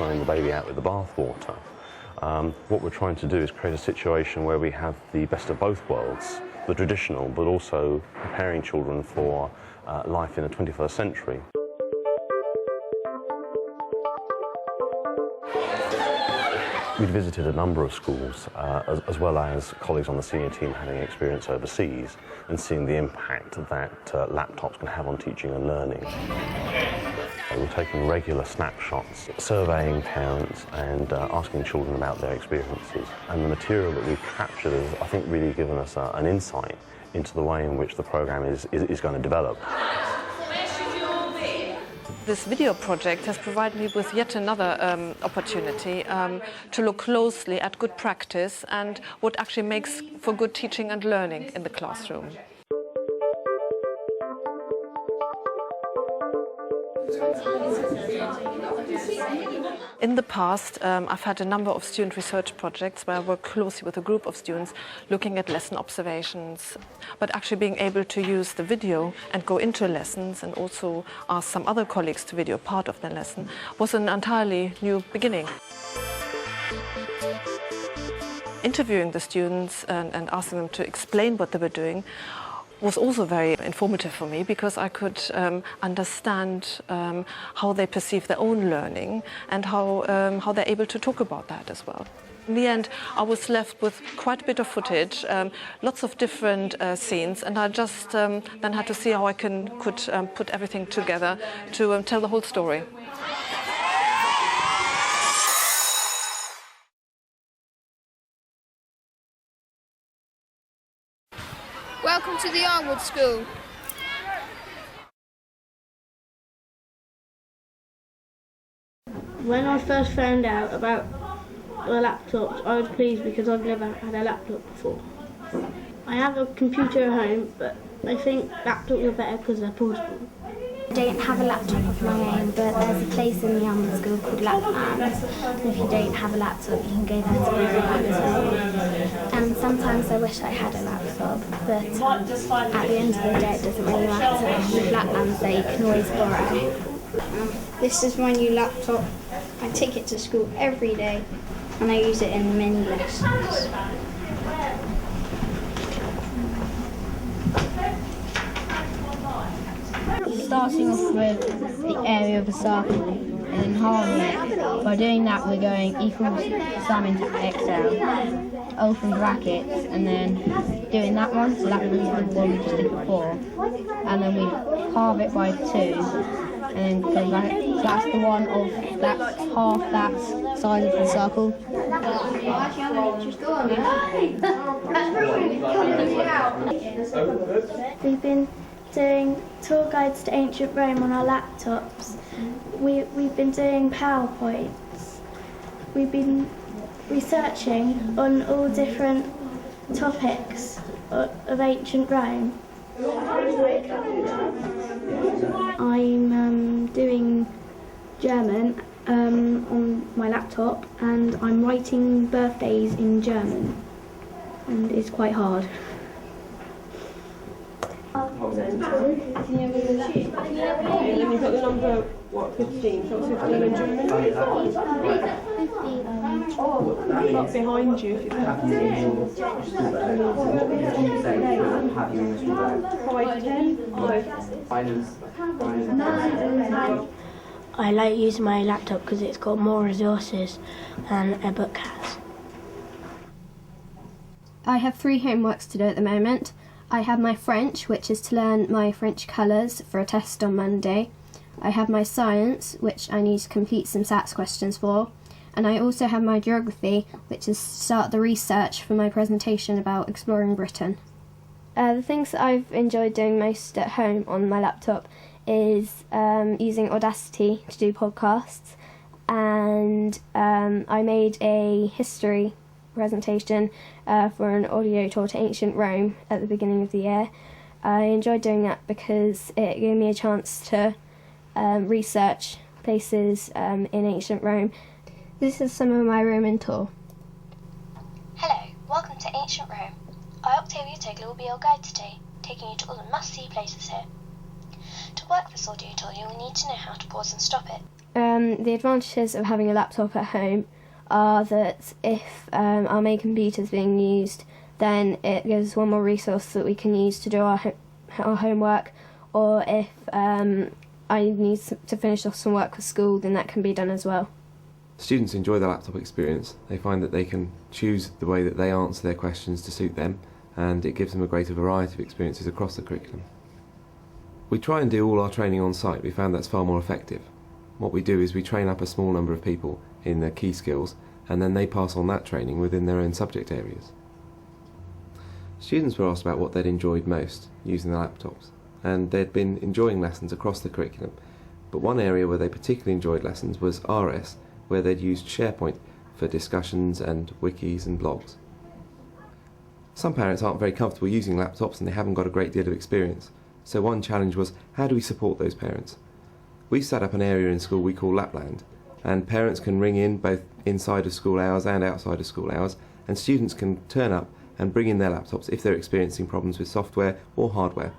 throwing the baby out with the bathwater. What we're trying to do is create a situation where we have the best of both worlds, the traditional, but also preparing children for life in the 21st century. We'd visited a number of schools, as well as colleagues on the senior team having experience overseas and seeing the impact that laptops can have on teaching and learning. We're taking regular snapshots, surveying parents and asking children about their experiences. And the material that we've captured has, I think, really given us an insight into the way in which the programme is going to develop. This video project has provided me with yet another opportunity to look closely at good practice and what actually makes for good teaching and learning in the classroom. In the past, I've had a number of student research projects where I work closely with a group of students looking at lesson observations. But actually being able to use the video and go into lessons and also ask some other colleagues to video part of their lesson was an entirely new beginning. Interviewing the students and asking them to explain what they were doing was also very informative for me because I could understand how they perceive their own learning and how they're able to talk about that as well. In the end, I was left with quite a bit of footage, lots of different scenes, and I just then had to see how I could put everything together to tell the whole story. Welcome to the Arnwood School. When I first found out about the laptops, I was pleased because I've never had a laptop before. I have a computer at home, but I think laptops are better because they're portable. I don't have a laptop of my own, but there's a place in the Arnwood School called Laplands, and if you don't have a laptop, you can go there to borrow a laptop. And sometimes I wish I had a laptop, but at the end of the day, it doesn't really matter. With Laplands, there you can always borrow. This is my new laptop. I take it to school every day, and I use it in many lessons. Starting off with the area of a circle and then halving it. By doing that, we're going equals sum into Excel, open brackets, and then doing that one, so that was the one we just did before. And then we halve it by 2, and then go back. So that's the one of that half that size of the circle. We've been doing tour guides to ancient Rome on our laptops. We've been doing PowerPoints. We've been researching on all different topics of ancient Rome. I'm doing German on my laptop, and I'm writing birthdays in German, and it's quite hard. And then you've got the number, 15, so 15 in German. Up behind you if you can. 5, 10. I like using my laptop because it's got more resources than a book has. I have 3 homeworks to do at the moment. I have my French, which is to learn my French colours for a test on Monday. I have my science, which I need to complete some SATs questions for. And I also have my geography, which is to start the research for my presentation about exploring Britain. The things that I've enjoyed doing most at home on my laptop is using Audacity to do podcasts, and I made a history presentation for an audio tour to ancient Rome at the beginning of the year. I enjoyed doing that because it gave me a chance to research places in ancient Rome. This is some of my Roman tour. Hello, welcome to ancient Rome. I, Octavia Tigler, will be your guide today, taking you to all the must-see places here. To work this audio tour, you will need to know how to pause and stop it. The advantages of having a laptop at home are that if our main computer is being used, then it gives us one more resource that we can use to do our homework, or if I need to finish off some work for school, then that can be done as well. Students enjoy the laptop experience. They find that they can choose the way that they answer their questions to suit them, and it gives them a greater variety of experiences across the curriculum. We try and do all our training on site. We found that's far more effective. What we do is we train up a small number of people in their key skills, and then they pass on that training within their own subject areas. Students were asked about what they'd enjoyed most using the laptops, and they'd been enjoying lessons across the curriculum, but one area where they particularly enjoyed lessons was RS, where they'd used SharePoint for discussions and wikis and blogs. Some parents aren't very comfortable using laptops and they haven't got a great deal of experience, so one challenge was, how do we support those parents? We set up an area in school we call Lapland, and parents can ring in both inside of school hours and outside of school hours, and students can turn up and bring in their laptops if they're experiencing problems with software or hardware.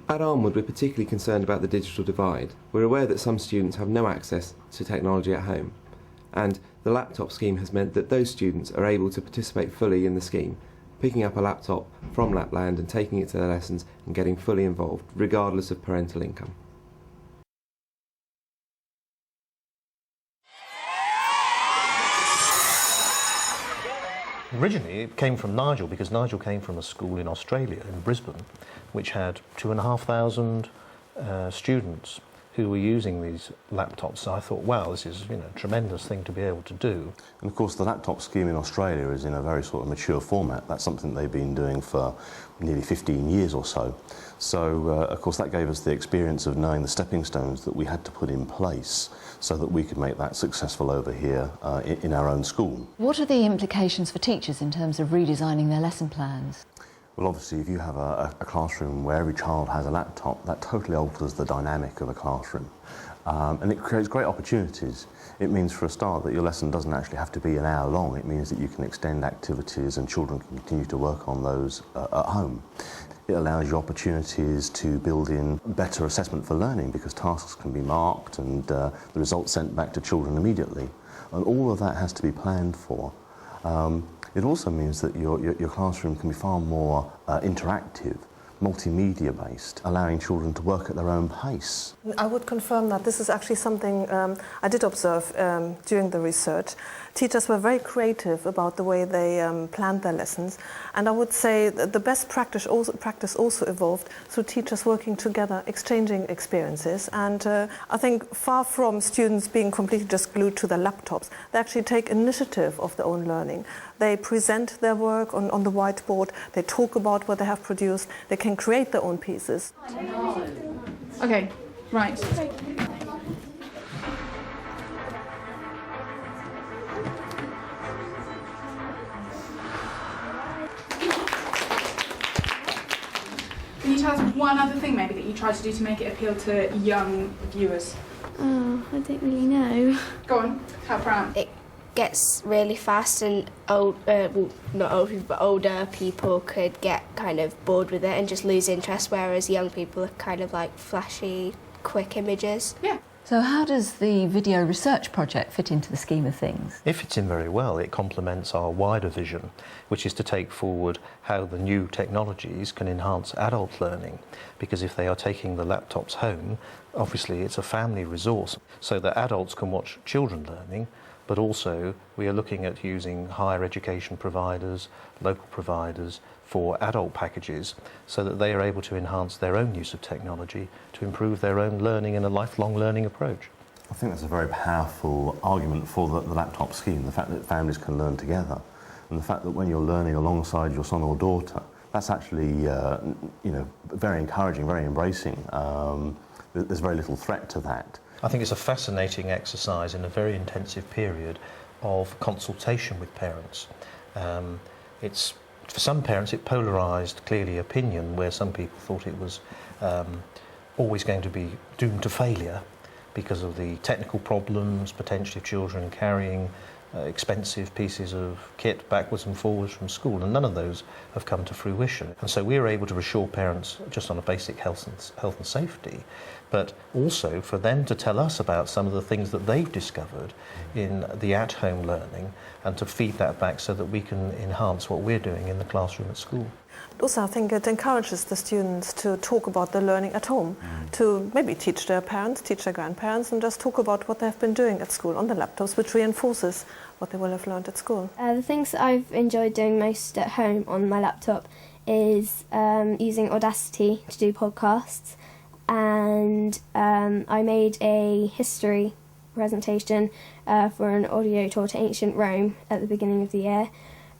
At Armwood, we're particularly concerned about the digital divide. We're aware that some students have no access to technology at home, and the laptop scheme has meant that those students are able to participate fully in the scheme, picking up a laptop from Lapland and taking it to their lessons and getting fully involved, regardless of parental income. Originally it came from Nigel, because Nigel came from a school in Australia, in Brisbane, which had 2,500 students who were using these laptops. So I thought, wow, this is, a tremendous thing to be able to do. And of course the laptop scheme in Australia is in a very sort of mature format. That's something they've been doing for nearly 15 years or so. So of course that gave us the experience of knowing the stepping stones that we had to put in place so that we could make that successful over here in our own school. What are the implications for teachers in terms of redesigning their lesson plans? Well, obviously, if you have a classroom where every child has a laptop, that totally alters the dynamic of a classroom. And it creates great opportunities. It means, for a start, that your lesson doesn't actually have to be an hour long. It means that you can extend activities and children can continue to work on those at home. It allows you opportunities to build in better assessment for learning, because tasks can be marked and the results sent back to children immediately. And all of that has to be planned for. It also means that your classroom can be far more interactive, multimedia based, allowing children to work at their own pace. I would confirm that this is actually something I did observe during the research. Teachers were very creative about the way they planned their lessons, and I would say that the best practice also evolved through teachers working together, exchanging experiences, and I think far from students being completely just glued to their laptops, they actually take initiative of their own learning. They present their work on the whiteboard, they talk about what they have produced, they can create their own pieces. Okay, right. Can you tell us one other thing maybe that you try to do to make it appeal to young viewers? Oh, I don't really know. Go on, help her out. It gets really fast, and not old people, but older people could get kind of bored with it and just lose interest, whereas young people are kind of like flashy, quick images. Yeah. So how does the video research project fit into the scheme of things? It fits in very well. It complements our wider vision, which is to take forward how the new technologies can enhance adult learning. Because if they are taking the laptops home, obviously it's a family resource, so that adults can watch children learning, but also we are looking at using higher education providers, local providers, for adult packages, so that they are able to enhance their own use of technology to improve their own learning and a lifelong learning approach. I think that's a very powerful argument for the laptop scheme, the fact that families can learn together, and the fact that when you're learning alongside your son or daughter, that's actually very encouraging, very embracing. There's very little threat to that. I think it's a fascinating exercise in a very intensive period of consultation with parents. For some parents it polarised clearly opinion, where some people thought it was always going to be doomed to failure because of the technical problems potentially of children carrying expensive pieces of kit backwards and forwards from school, and none of those have come to fruition. And so we were able to reassure parents just on a basic health and safety, but also for them to tell us about some of the things that they've discovered in the at-home learning and to feed that back so that we can enhance what we're doing in the classroom at school. Also, I think it encourages the students to talk about the learning at home, to maybe teach their parents, teach their grandparents, and just talk about what they've been doing at school on the laptops, which reinforces what they will have learned at school. The things that I've enjoyed doing most at home on my laptop is using Audacity to do podcasts, and I made a history presentation for an audio tour to ancient Rome at the beginning of the year.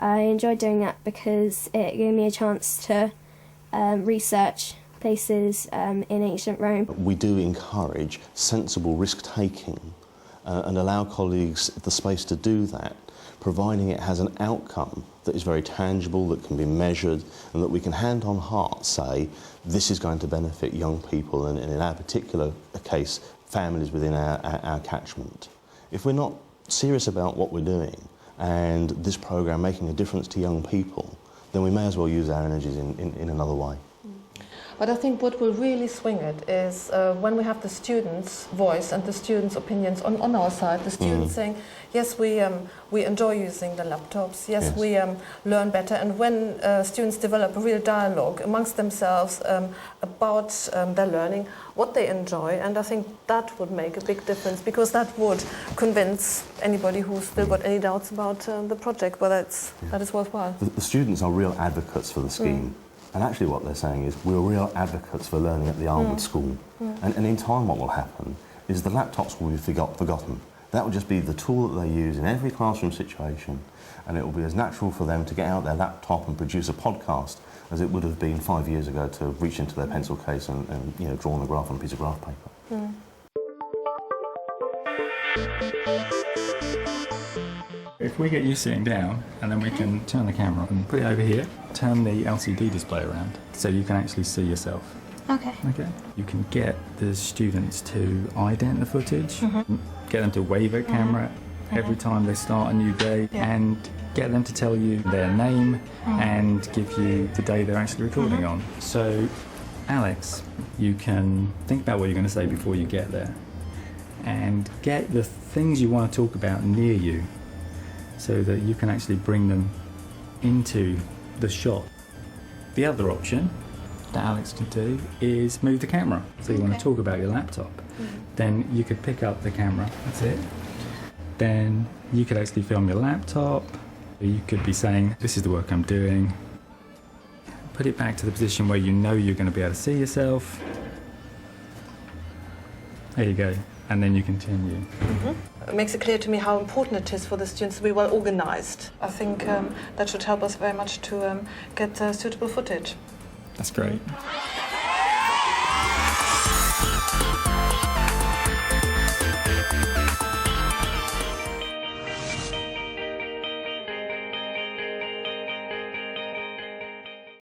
I enjoyed doing that because it gave me a chance to research places in ancient Rome. We do encourage sensible risk-taking and allow colleagues the space to do that, providing it has an outcome that is very tangible, that can be measured, and that we can hand on heart say, this is going to benefit young people, and in our particular case, families within our catchment. If we're not serious about what we're doing, and this programme making a difference to young people, then we may as well use our energies in another way. But I think what will really swing it is when we have the students' voice and the students' opinions on our side, the students saying, yes, we enjoy using the laptops, yes. We learn better, and when students develop a real dialogue amongst themselves about their learning, what they enjoy, and I think that would make a big difference, because that would convince anybody who's still got any doubts about the project, whether that is worthwhile. The students are real advocates for the scheme. And actually what they're saying is we're real advocates for learning at the Armwood School. And in time what will happen is the laptops will be forgotten. That will just be the tool that they use in every classroom situation, and it will be as natural for them to get out their laptop and produce a podcast as it would have been 5 years ago to reach into their pencil case and draw on a graph on a piece of graph paper. If we get you sitting down, and then we can turn the camera and put it over here, turn the LCD display around so you can actually see yourself. Okay. Okay. You can get the students to ident the footage, get them to wave at camera every time they start a new day, and get them to tell you their name and give you the day they're actually recording on. So, Alex, you can think about what you're going to say before you get there, and get the things you want to talk about near you, so that you can actually bring them into the shot. The other option that Alex can do is move the camera. So you want to talk about your laptop. Then you could pick up the camera, that's it. Then you could actually film your laptop. You could be saying, this is the work I'm doing. Put it back to the position where you know you're going to be able to see yourself. There you go. And then you continue. It makes it clear to me how important it is for the students to be well organised. I think that should help us very much to get suitable footage. That's great.